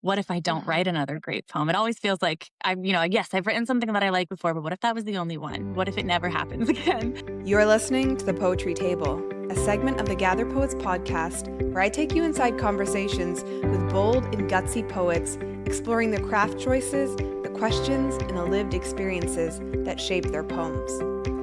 what if I don't write another great poem? It always feels like yes, I've written something that I like before, but what if that was the only one? What if it never happens again? You're listening to The Poetry Table, a segment of the Gather Poets podcast where I take you inside conversations with bold and gutsy poets, exploring the craft choices, the questions, and the lived experiences that shape their poems.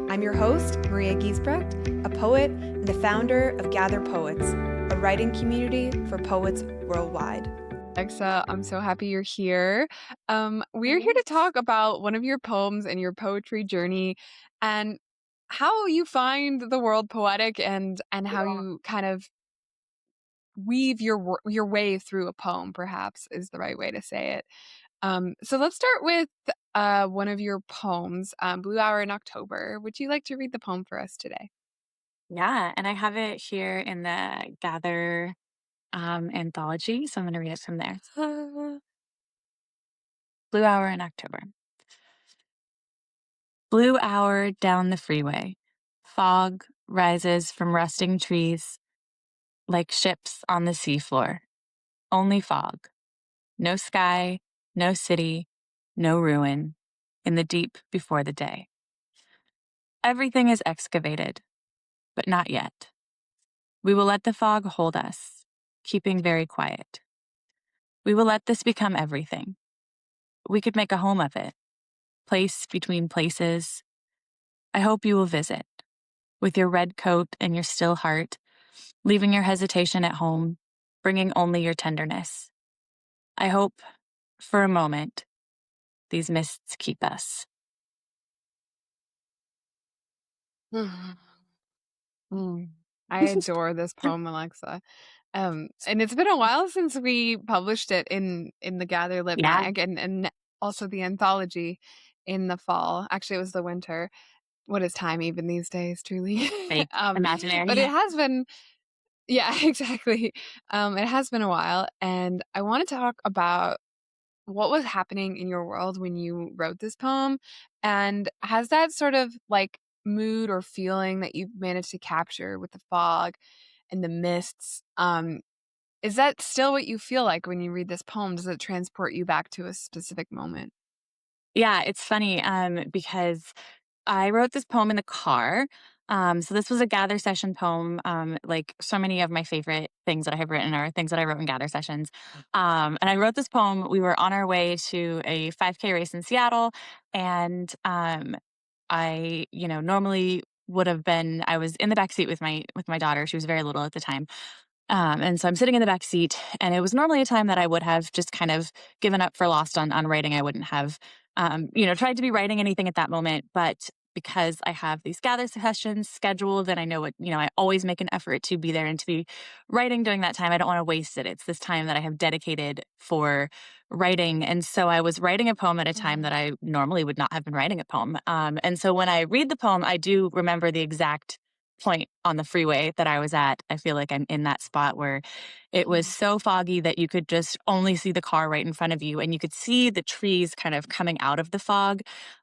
I'm your host, Maria Giesbrecht, a poet and the founder of Gather Poets, a writing community for poets worldwide. Alexa, I'm so happy you're here. We're here to talk about one of your poems and your poetry journey and how you find the world poetic and how you kind of weave your way through a poem, perhaps is the right way to say it. So let's start with one of your poems, Blue Hour in October. Would you like to read the poem for us today? Yeah, and I have it here in the Gather anthology, so I'm going to read it from there. Blue Hour in October. Blue hour down the freeway. Fog rises from rusting trees like ships on the seafloor. Only fog. No sky, no city, no ruin in the deep before the day. Everything is excavated, but not yet. We will let the fog hold us, keeping very quiet. We will let this become everything. We could make a home of it. Place between places. I hope you will visit, with your red coat and your still heart, leaving your hesitation at home, bringing only your tenderness. I hope, for a moment, these mists keep us. I adore this poem, Alexa. And it's been a while since we published it in the Gather Lit Yeah. Mag and also the anthology in the fall. Actually, it was the winter. What is time even these days, truly? Fake, imaginary. But it has been, yeah, exactly. It has been a while, and I want to talk about what was happening in your world when you wrote this poem, and has that sort of like mood or feeling that you've managed to capture with the fog and the mists, is that still what you feel like when you read this poem? Does it transport you back to a specific moment? Yeah, it's funny because I wrote this poem in the car. So this was a gather session poem. Like so many of my favorite things that I have written are things that I wrote in gather sessions. And I wrote this poem. We were on our way to a 5K race in Seattle, and I, normally would have been. I was in the back seat with my daughter. She was very little at the time. And so I'm sitting in the back seat, and it was normally a time that I would have just kind of given up for lost on writing. I wouldn't have, tried to be writing anything at that moment. But because I have these gather sessions scheduled, and I know I always make an effort to be there and to be writing during that time. I don't want to waste it. It's this time that I have dedicated for writing. And so I was writing a poem at a time that I normally would not have been writing a poem. And so when I read the poem, I do remember the exact point on the freeway that I was at. I feel like I'm in that spot where it was so foggy that you could just only see the car right in front of you, and you could see the trees kind of coming out of the fog,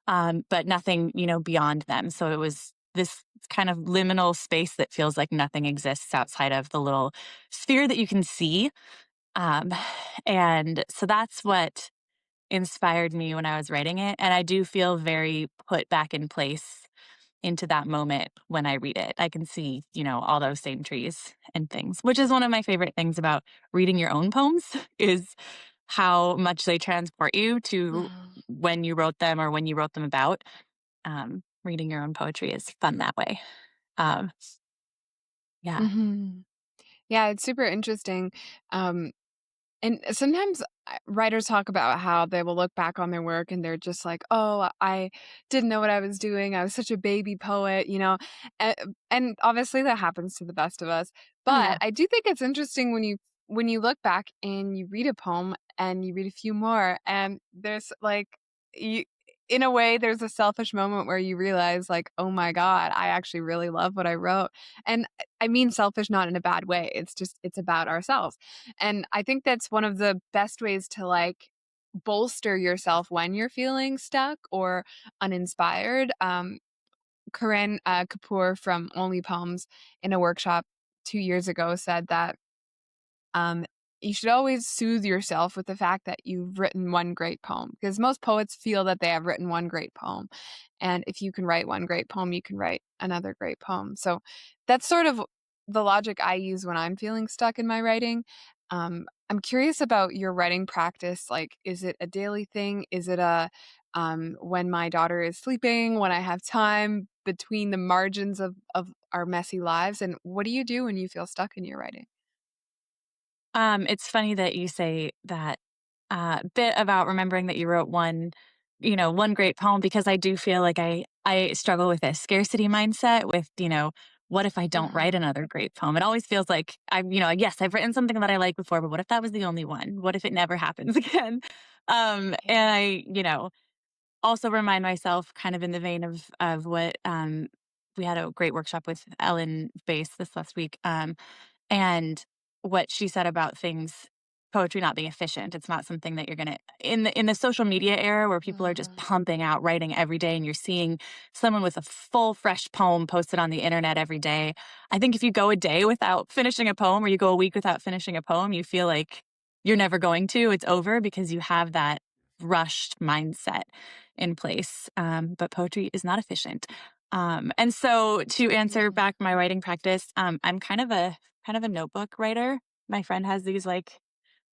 but nothing, beyond them. So it was this kind of liminal space that feels like nothing exists outside of the little sphere that you can see. Um, and so that's what inspired me when I was writing it. And I do feel very put back in place into that moment when I read it. I can see, all those same trees and things, which is one of my favorite things about reading your own poems is how much they transport you to when you wrote them or when you wrote them about. Reading your own poetry is fun that way. Yeah. Mm-hmm. Yeah, it's super interesting. And sometimes writers talk about how they will look back on their work and they're just like, oh, I didn't know what I was doing. I was such a baby poet, and, and obviously that happens to the best of us. Oh, But yeah. I do think it's interesting when you look back and you read a poem and you read a few more, and there's like you. In a way, there's a selfish moment where you realize, like, oh my God, I actually really love what I wrote. And I mean selfish, not in a bad way. It's about ourselves. And I think that's one of the best ways to like bolster yourself when you're feeling stuck or uninspired. Corinne Kapoor from Only Poems in a workshop 2 years ago said that you should always soothe yourself with the fact that you've written one great poem, because most poets feel that they have written one great poem. And if you can write one great poem, you can write another great poem. So that's sort of the logic I use when I'm feeling stuck in my writing. I'm curious about your writing practice. Like, is it a daily thing? Is it a when my daughter is sleeping, when I have time between the margins of our messy lives? And what do you do when you feel stuck in your writing? It's funny that you say that bit about remembering that you wrote one great poem, because I do feel like I struggle with a scarcity mindset with, what if I don't Uh-huh. write another great poem? It always feels like yes, I've written something that I like before, but what if that was the only one? What if it never happens again? And Yeah. also remind myself, kind of in the vein of what we had a great workshop with Ellen Bass this last week. And what she said about poetry not being efficient. It's not something that you're gonna in the social media era where people are just Uh-huh. pumping out writing every day, and you're seeing someone with a full fresh poem posted on the internet every day. I think if you go a day without finishing a poem, or you go a week without finishing a poem, you feel like you're never going to. It's over because you have that rushed mindset in place. But poetry is not efficient. And so to answer Yeah. back my writing practice, I'm kind of a notebook writer. My friend has these like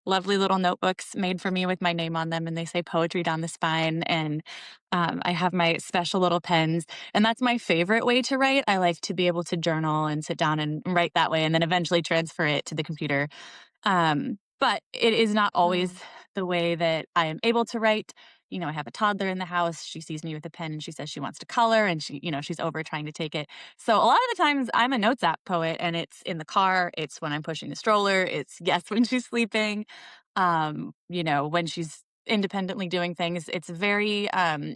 lovely little notebooks made for me with my name on them, and they say poetry down the spine. And I have my special little pens, and that's my favorite way to write. I like to be able to journal and sit down and write that way, and then eventually transfer it to the computer. But it is not always Oh. the way that I am able to write. I have a toddler in the house. She sees me with a pen and she says she wants to color, and she's over trying to take it. So a lot of the times I'm a notes app poet, and it's in the car. It's when I'm pushing the stroller. It's yes, when she's sleeping. When she's independently doing things. It's very,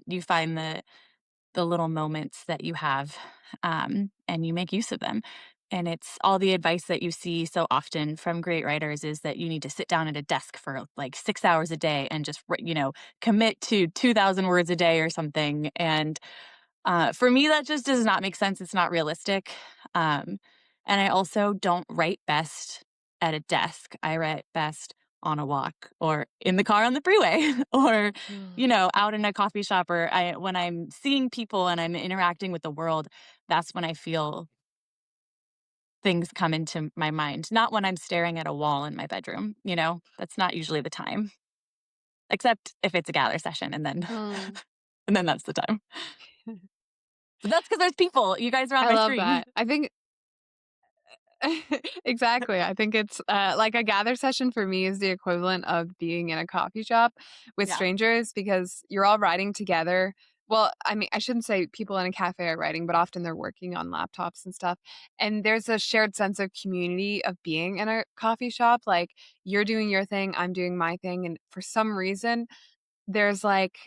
you find the little moments that you have, and you make use of them. And it's all the advice that you see so often from great writers is that you need to sit down at a desk for like 6 hours a day and just, commit to 2,000 words a day or something. And for me, that just does not make sense. It's not realistic. Um, and I also don't write best at a desk. I write best on a walk or in the car on the freeway or, Mm. out in a coffee shop, or when I'm seeing people and I'm interacting with the world, that's when I feel things come into my mind, not when I'm staring at a wall in my bedroom. That's not usually the time, except if it's a gather session, and then Mm. and then that's the time. But that's because there's people. You guys are on I my love screen. that. I think exactly. I think it's like a gather session for me is the equivalent of being in a coffee shop with Yeah. strangers, because you're all writing together. Well, I mean, I shouldn't say people in a cafe are writing, but often they're working on laptops and stuff. And there's a shared sense of community of being in a coffee shop. Like, you're doing your thing, I'm doing my thing. And for some reason, there's like,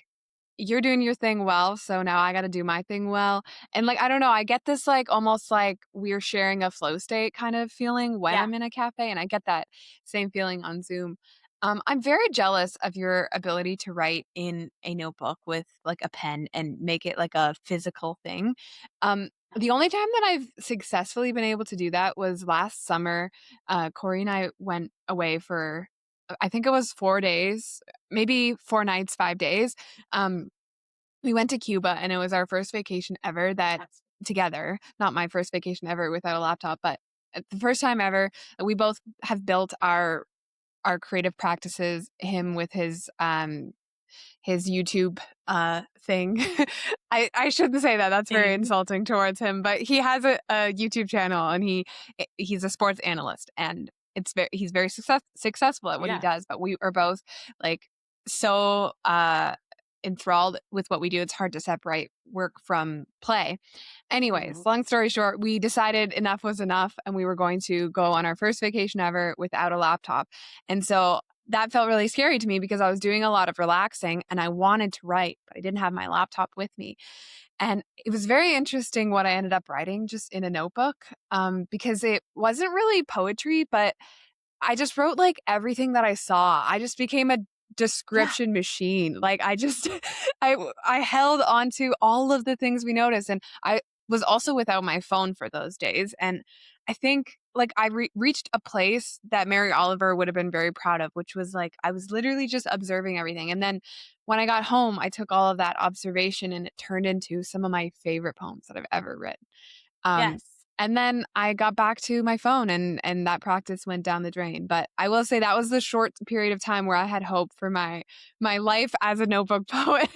you're doing your thing well, so now I gotta do my thing well. And, like, I don't know, I get this, like, almost like we're sharing a flow state kind of feeling when Yeah. I'm in a cafe, and I get that same feeling on Zoom. I'm very jealous of your ability to write in a notebook with, like, a pen and make it like a physical thing. The only time that I've successfully been able to do that was last summer. Corey and I went away for, I think it was 4 days, maybe 4 nights, 5 days. Um, we went to Cuba, and it was our first vacation ever that That's together, not my first vacation ever without a laptop, but the first time ever. We both have built our creative practices, him with his YouTube thing. I shouldn't say that. That's very thing. insulting towards him. But he has a YouTube channel, and he's a sports analyst, and he's very successful at what he Yeah. does. But we are both like so enthralled with what we do. It's hard to separate work from play. Anyways, Mhm. long story short, we decided enough was enough, and we were going to go on our first vacation ever without a laptop. And so that felt really scary to me because I was doing a lot of relaxing and I wanted to write, but I didn't have my laptop with me. And it was very interesting what I ended up writing just in a notebook, because it wasn't really poetry, but I just wrote like everything that I saw. I just became a Yeah. description machine. Like I just I held on to all of the things we noticed, and was also without my phone for those days. And I think like I reached a place that Mary Oliver would have been very proud of, which was like I was literally just observing everything. And then when I got home, I took all of that observation and it turned into some of my favorite poems that I've ever written. Um, Yes. and then I got back to my phone and that practice went down the drain. But I will say that was the short period of time where I had hope for my life as a notebook poet.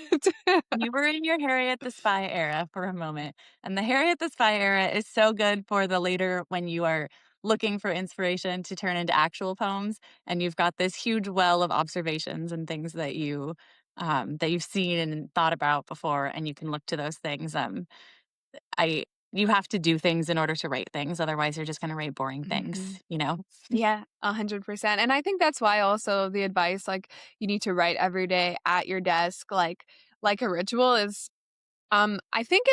You were in your Harriet the Spy era for a moment, and the Harriet the Spy era is so good for the later when you are looking for inspiration to turn into actual poems, and you've got this huge well of observations and things that you've seen and thought about before, and you can look to those things. I You have to do things in order to write things, otherwise you're just gonna write boring Mhm. things, you know? Yeah, 100%. And I think that's why also the advice like you need to write every day at your desk like a ritual is I think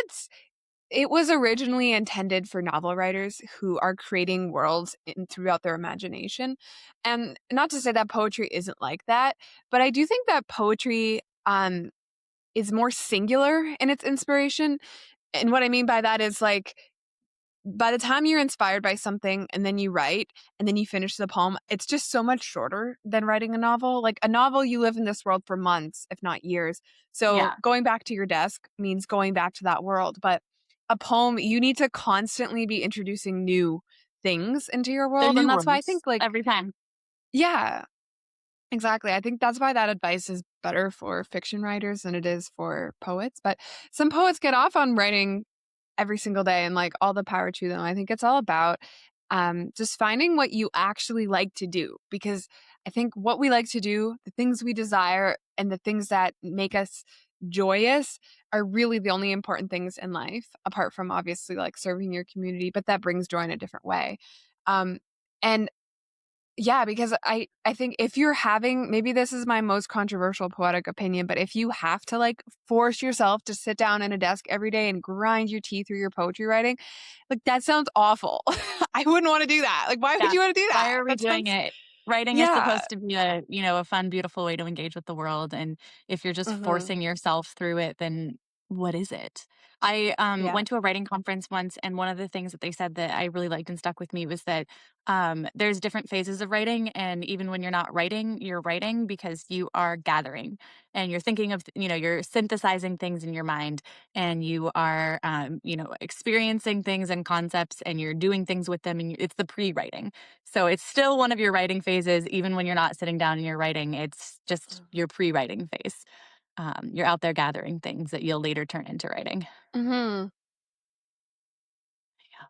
it was originally intended for novel writers who are creating worlds throughout their imagination. And not to say that poetry isn't like that, but I do think that poetry is more singular in its inspiration. And what I mean by that is like by the time you're inspired by something and then you write and then you finish the poem, it's just so much shorter than writing a novel. Like a novel, you live in this world for months, if not years. So Yeah. going back to your desk means going back to that world. But a poem, you need to constantly be introducing new things into your The world. And new that's why I worlds think, like, every time. yeah, exactly. I think that's why that advice is better for fiction writers than it is for poets. But some poets get off on writing every single day and like all the power to them. I think it's all about just finding what you actually like to do because I think what we like to do, the things we desire, and the things that make us joyous are really the only important things in life, apart from obviously like serving your community, but that brings joy in a different way. Um, and yeah, because I think if you're having maybe this is my most controversial poetic opinion, but if you have to like force yourself to sit down in a desk every day and grind your teeth through your poetry writing, like that sounds awful. I wouldn't want to do that. Like why would Yeah. you want to do Why that? are we That doing sounds it? Writing is yeah. supposed to be a fun, beautiful way to engage with the world, and if you're just Mhm. forcing yourself through it, then what is it? I, Yeah. went to a writing conference once, and one of the things that they said that I really liked and stuck with me was that, there's different phases of writing, and even when you're not writing, you're writing because you are gathering, and you're thinking of you're synthesizing things in your mind, and you are, experiencing things and concepts, and you're doing things with them, and it's the pre-writing. So it's still one of your writing phases, even when you're not sitting down and you're writing. It's just your pre-writing phase. You're out there gathering things that you'll later turn into writing. Mhm. Yeah.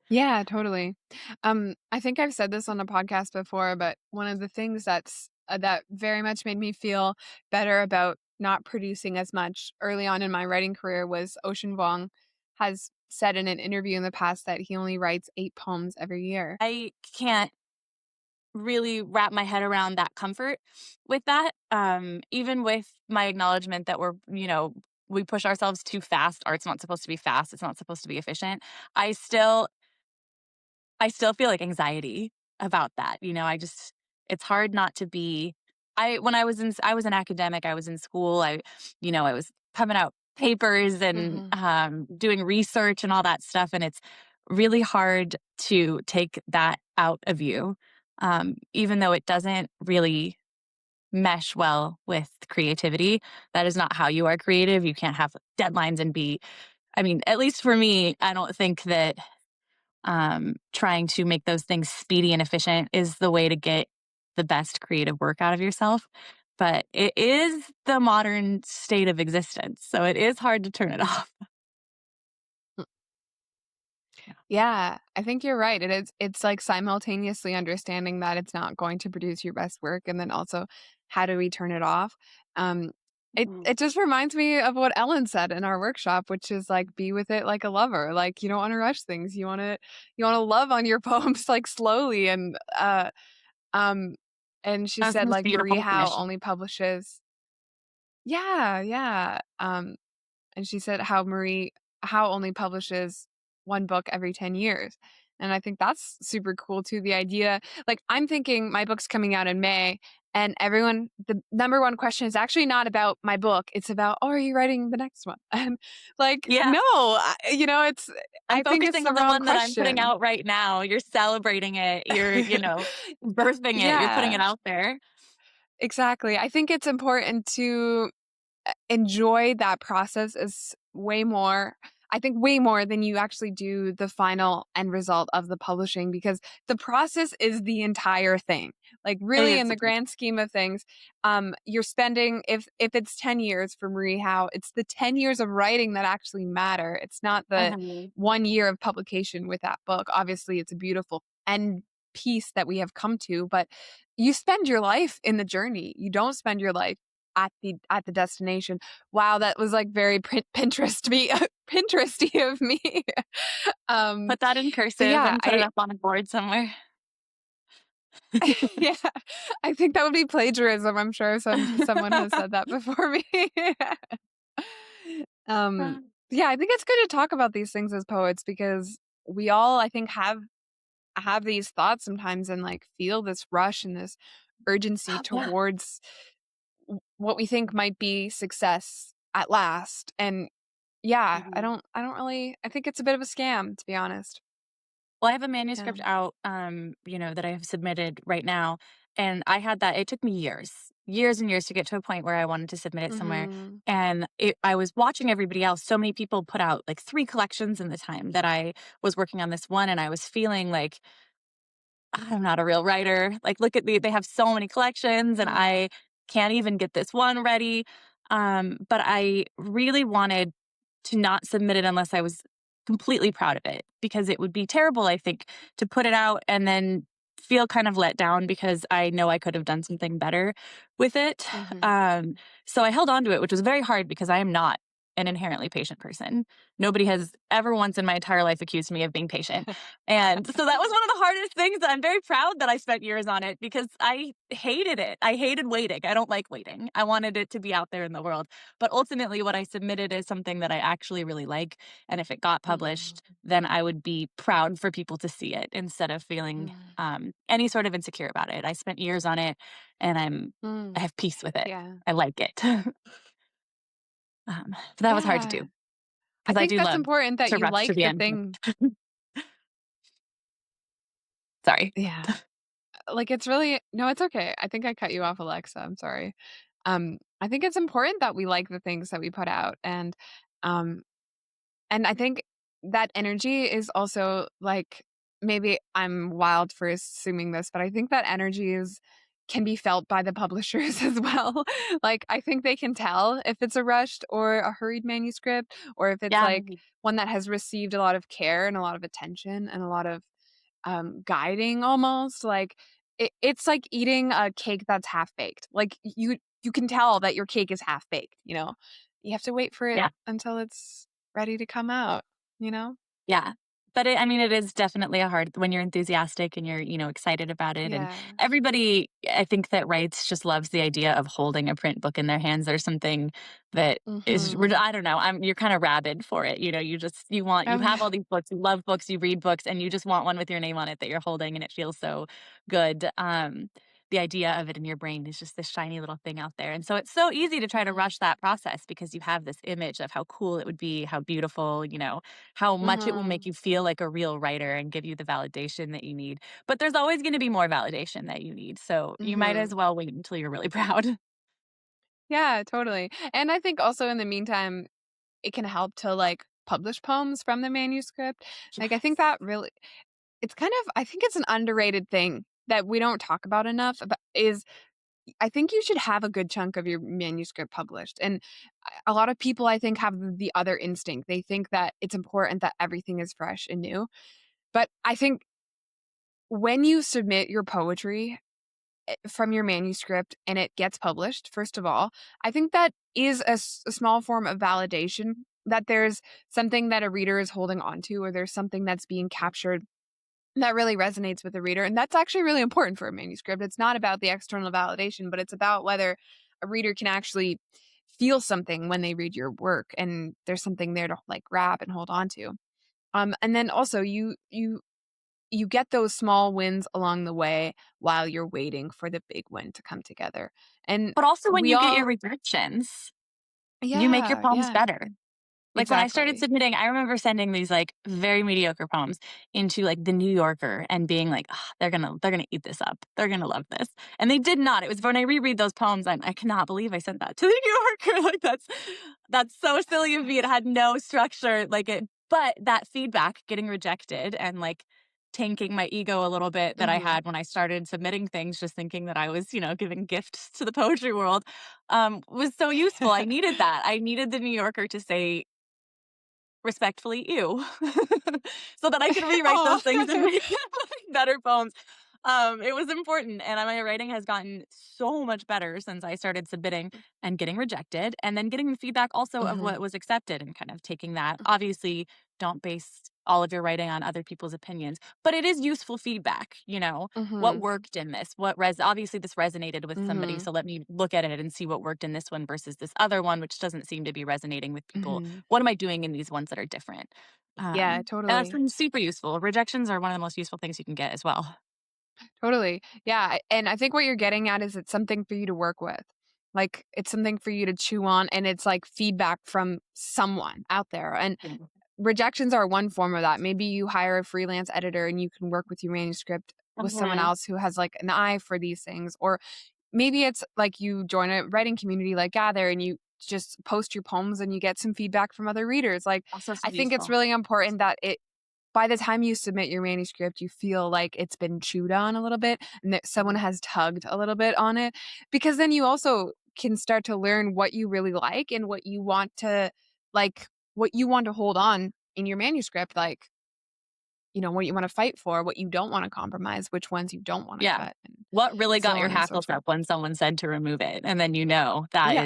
Yeah, totally. I think I've said this on a podcast before, but one of the things that very much made me feel better about not producing as much early on in my writing career was Ocean Vuong has said in an interview in the past that he only writes 8 poems every year. I can't really wrap my head around that comfort with that. Even with my acknowledgement that we push ourselves too fast. Art's not supposed to be fast. It's not supposed to be efficient. I still I still feel like anxiety about that, it's hard not to be. I was an academic, I was in school, I was coming out papers and, Mhm. doing research and all that stuff, and it's really hard to take that out of you, even though it doesn't really mesh well with creativity. That is not how you are creative. You can't have deadlines and be I mean, at least for me, I don't think that trying to make those things speedy and efficient is the way to get the best creative work out of yourself. But it is the modern state of existence. So it is hard to turn it off. Yeah. Yeah, I think you're right. It's like simultaneously understanding that it's not going to produce your best work and then also how do we turn it off? Um Mhm. it just reminds me of what Ellen said in our workshop, which is like be with it like a lover. Like you don't want to rush things. You want to love on your poems like slowly um and she That's the said most like Marie beautiful Howe permission. only publishes yeah, yeah. And she said how Marie Howe only publishes one book every 10 years. And I think that's super cool too. The idea, like, I'm thinking my book's coming out in May, And everyone, the number one question is actually not about my book. It's about, oh, are you writing the next one? And like, Yeah. no, I'm I think it's focusing the on the wrong one that I'm putting question. out right now. You're celebrating it. You're, birthing it. You're putting it Yeah, out there. exactly. I think it's important to enjoy that process is way more, I think way more than you actually do the final end result of the publishing, because the process is the entire thing. Like It really is. in the grand scheme of things, you're spending, if it's 10 years for Marie Howe, it's the 10 years of writing that actually matter. It's not the Uh-huh. 1 year of publication with that book. Obviously it's a beautiful end piece that we have come to, but you spend your life in the journey. You don't spend your life at the destination. Wow, that was like very Pinterest me Pinteresty of me. um Put that in but cursive yeah, and put it I up on a board somewhere. yeah, I think that would be plagiarism. I'm sure someone has said that before me. um yeah, I think it's good to talk about these things as poets, because we all, I think, have these thoughts sometimes and like feel this rush and this urgency Yeah. towards what we think might be success at last. And yeah, I Mhm. don't I don't really, I think it's a bit of a scam, to be honest. Well, I have a Yeah. manuscript out, that I have submitted right now. And I had that, it took me years and years to get to a point where I wanted to submit it somewhere. Mhm. And I was watching everybody else. So many people put out like 3 collections in the time that I was working on this one. And I was feeling like, I'm not a real writer. Like, look at they have so many collections and Mm. I can't even get this one ready. But I really wanted to not submit it unless I was completely proud of it, because it would be terrible, I think, to put it out and then feel kind of let down because I know I could have done something better with it. Mhm. Um, so I held on to it, which was very hard because I am not an inherently patient person. Nobody has ever once in my entire life accused me of being patient. And so that was one of the hardest things. That I'm very proud that I spent years on it because I hated it. I hated waiting. I don't like waiting. I wanted it to be out there in the world. But ultimately, what I submitted is something that I actually really like. And if it got Mhm. published, then I would be proud for people to see it instead of feeling Mm. any sort of insecure about it. I spent years on it and I Mm. have peace with it. Yeah. I like it. So that was hard to Yeah. do I because I think do that's love important that to you rush to like the the end. thing. Sorry. Yeah. Like, it's really, no, it's okay. I think I cut you off, Alexa. I'm sorry. I think it's important that we like the things that we put out. Um And I think that energy is also like, maybe I'm wild for assuming this, but I think that energy is can be felt by the publishers as well. Like I think they can tell if it's a rushed or a hurried manuscript, or if it's Yeah. like one that has received a lot of care and a lot of attention and a lot of guiding almost. Like it's like eating a cake that's half baked. Like you can tell that your cake is half baked, you know. You have to wait for it Yeah. until it's ready to come out, you know? Yeah. But I mean, it is definitely a hard when you're enthusiastic and you're, excited about it. And Yeah. everybody, I think that writes just loves the idea of holding a print book in their hands. There's something that is, Mhm. I don't know, you're kind of rabid for it. You Oh, have yeah. all these books, you love books, you read books, and you just want one with your name on it that you're holding and it feels so good. The idea of it in your brain is just this shiny little thing out there. And so it's so easy to try to Mhm. rush that process because you have this image of how cool it would be, how beautiful, how much it will make Mhm. you feel like a real writer and give you the validation that you need. But there's always going to be more validation that you need. So you might as Mhm. well wait until you're really proud. Yeah, totally. And I think also in the meantime, it can help to, like, publish poems from the manuscript. Like, I think Yes. that really, it's kind of, I think it's an underrated thing that we don't talk about enough, but is I think you should have a good chunk of your manuscript published. And a lot of people, I think, have the other instinct. They think that it's important that everything is fresh and new. But I think when you submit your poetry from your manuscript and it gets published, first of all, I think that is a small form of validation that there's something that a reader is holding on to, or there's something that's being captured that really resonates with the reader. And that's actually really important for a manuscript. It's not about the external validation, but it's about whether a reader can actually feel something when they read your work and there's something there to like grab and hold on to. And then also you you get those small wins along the way while you're waiting for the big win to come together. And But also when we you get your all rejections, you make your yeah, poems yeah, better. Like, when I started exactly. submitting, I remember sending these, like, very mediocre poems into, like, The New Yorker and being like, "Ugh, they're gonna eat this up. They're gonna love this." And they did not. It was when I reread those poems, I cannot believe I sent that to The New Yorker. Like, that's so silly of me. It had no structure, like, it but that feedback, getting rejected and, like, tanking my ego a little bit that I Mhm. had when I started submitting things, just thinking that I was, giving gifts to the poetry world, was so useful. I needed that. I needed The New Yorker to say, respectfully, ew, so that I could rewrite those things and Aw. make better poems. It was important, and my writing has gotten so much better since I started submitting and getting rejected, and then getting the feedback also of Mhm, what was accepted and kind of taking that. Obviously, don't base all of your writing on other people's opinions, but it is useful feedback. What mhm, worked in this? Obviously this resonated with somebody, mhm, so let me look at it and see what worked in this one versus this other one, which doesn't seem to be resonating with people. mhm. What am I doing in these ones that are different? Yeah, And that's totally. been super useful. Rejections are one of the most useful things you can get as well. Totally. Yeah, and I think what you're getting at is it's something for you to work with. Like, it's something for you to chew on, and it's, like, feedback from someone out there, and Mhm. rejections are one form of that. Maybe you hire a freelance editor and you can work with your manuscript with someone Mhm. else who has, like, an eye for these things, or maybe it's, like, you join a writing community like Gather and you just post your poems and you get some feedback from other readers. Like, Also so I think it's useful. really important that by the time you submit your manuscript, you feel like it's been chewed on a little bit and that someone Mhm. has tugged a little bit on it, because then you also can start to learn what you really like and like, what you want to hold on in your manuscript, like, what you wanna fight for, what you don't wanna compromise, which ones you don't wanna Yeah. cut, and What really so got your on and so hackles forth. up when someone said to remove it, and then Yeah,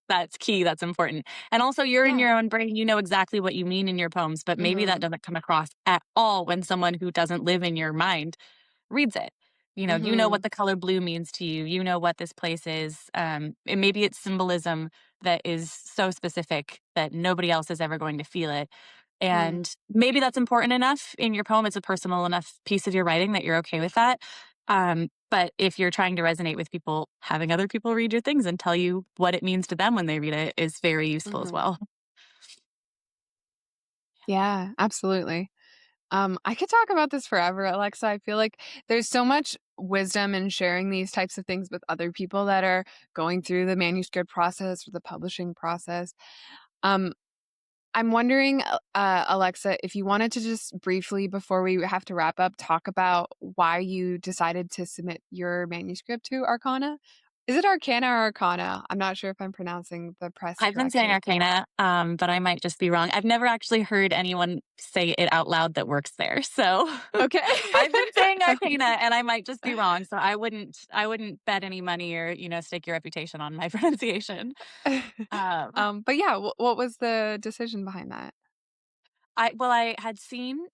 that's key, that's important. And also you're in yeah. your own brain, you know exactly what you mean in your poems, but maybe that Mhm, doesn't come across at all when someone who doesn't live in your mind reads it. You know what mhm, the color blue means to you. You know what this place is. And maybe it's symbolism that is so specific that nobody else is ever going to feel it. mm, And maybe that's important enough in your poem. It's a personal enough piece of your writing that you're okay with that. But if you're trying to resonate with people, having other people read your things and tell you what it means to them when they read it is very useful as mhm. well. Yeah, absolutely. I could talk about this forever, Alexa. I feel like there's so much wisdom in sharing these types of things with other people that are going through the manuscript process or the publishing process. Um, I'm wondering, Alexa, if you wanted to just briefly, before we have to wrap up, talk about why you decided to submit your manuscript to Arcana. Is it Arcana or Arcana? I'm not sure if I'm pronouncing the press I've been saying correctly. Arcana, but I might just be wrong. I've never actually heard anyone say it out loud that works there. So Okay. I've been saying Arcana and I might just be wrong. So I wouldn't bet any money or, stake your reputation on my pronunciation. Um, But yeah, what was the decision behind that? I had seen,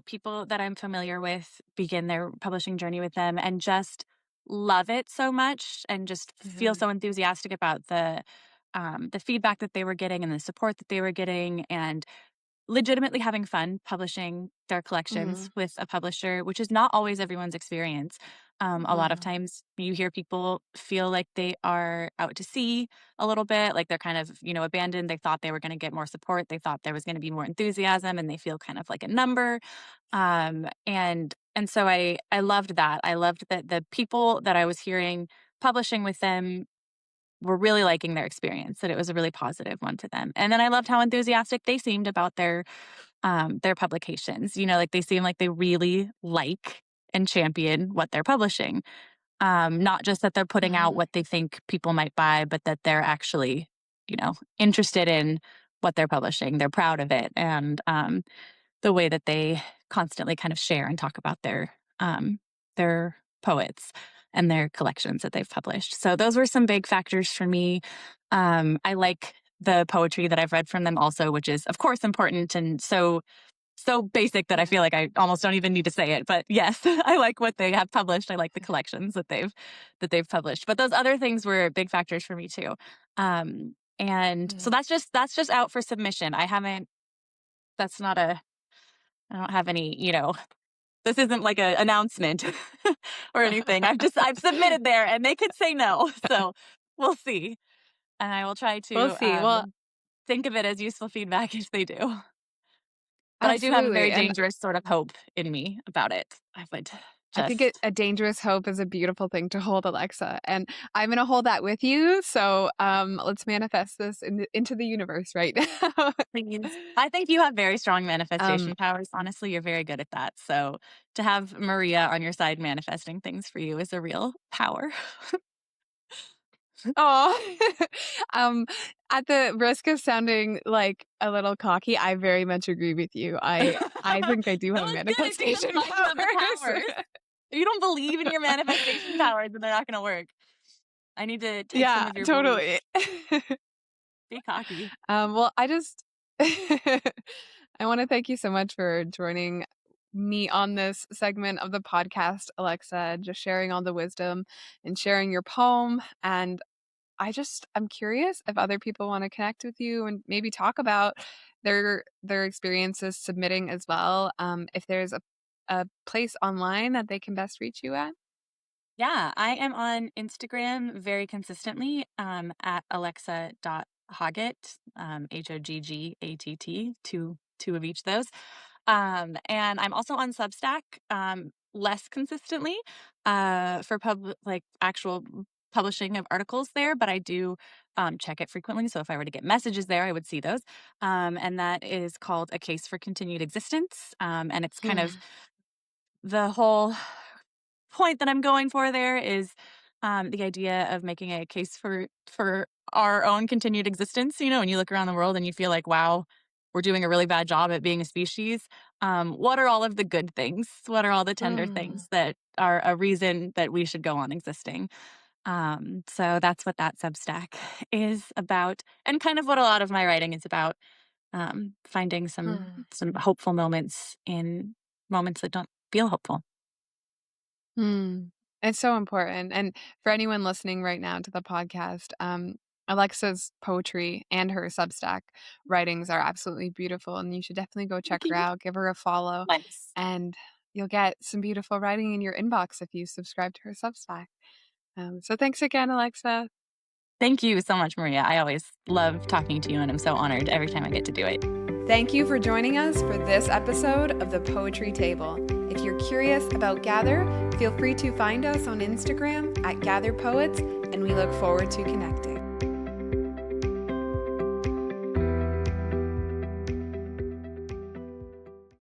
people that I'm familiar with begin their publishing journey with them and just love it so much and just feel Mhm, so enthusiastic about the feedback that they were getting and the support that they were getting and legitimately having fun publishing their collections mhm, with a publisher, which is not always everyone's experience. A lot of mhm, times you hear people feel like they are out to sea a little bit, like they're kind of, abandoned. They thought they were going to get more support. They thought there was going to be more enthusiasm and they feel kind of like a number. And so I loved that. I loved that the people that I was hearing publishing with them were really liking their experience, that it was a really positive one to them. And then I loved how enthusiastic they seemed about their publications. Like they seem like they really like and champion what they're publishing. Not just that they're putting out mhm, what they think people might buy, but that they're actually, interested in what they're publishing. They're proud of it. And the way that they constantly kind of share and talk about their poets and their collections that they've published. So those were some big factors for me. I like the poetry that I've read from them also, which is of course important and so basic that I yeah, feel like I almost don't even need to say it. But yes, I like what they have published. I like the collections that they've published. But those other things were big factors for me too. And so mhm, that's just out for submission. That's not a I don't have any, This isn't like an announcement or anything. I've submitted there and they could say no. So we'll see. And I will try We'll to see. Well, think of it as useful feedback if they do. But I do have a very absolutely. And dangerous sort of hope in me about it. I would I think just a dangerous hope is a beautiful thing to hold, Alexa. And I'm going to hold that with you. So let's manifest this into the universe right now. please. I think you have very strong um, manifestation powers. Honestly, you're very good at that. So to have Maria on your side manifesting things for you is a real power. oh, um, at the risk of sounding like a little cocky, I very much agree with you. I think I do That have was good. It's just a manifestation sign of the powers. powers. If you don't believe in your manifestation powers, then they're not going to work. I need to take some Yeah, of your beliefs. totally. Be cocky. Well, I just I want to thank you so much for joining me on this segment of the podcast, Alexa, just sharing all the wisdom and sharing your poem. And I'm curious if other people want to connect with you and maybe talk about their experiences submitting as well. If there's a place online that they can best reach you at. Yeah, I am on Instagram very consistently at alexa.hoggatt, Hoggatt, two of each of those. And I'm also on Substack less consistently for like actual publishing of articles there, but I do check it frequently. So if I were to get messages there, I would see those. And that is called A Case for Continued Existence. And it's kind of Mm. the whole point that I'm going for there is the idea of making a case for our own continued existence. You know, when you look around the world and you feel like, wow, we're doing a really bad job at being a species. What are all of the good things? What are all the tender Mm. things that are a reason that we should go on existing? So that's what that Substack is about, and kind of what a lot of my writing is about. Finding Mm. some hopeful moments in moments that don't feel hopeful. Mm. It's so important. And for anyone listening right now to the podcast, Alexa's poetry and her Substack writings are absolutely beautiful. And you should definitely go check Thank her you. out, give her a follow, Nice. and you'll get some beautiful writing in your inbox if you subscribe to her Substack. So thanks again, Alexa. Thank you so much, Maria. I always love talking to you, and I'm so honored every time I get to do it. Thank you for joining us for this episode of the Poetry Table. If you're curious about Gather, feel free to find us on Instagram at Gather Poets, and we look forward to connecting.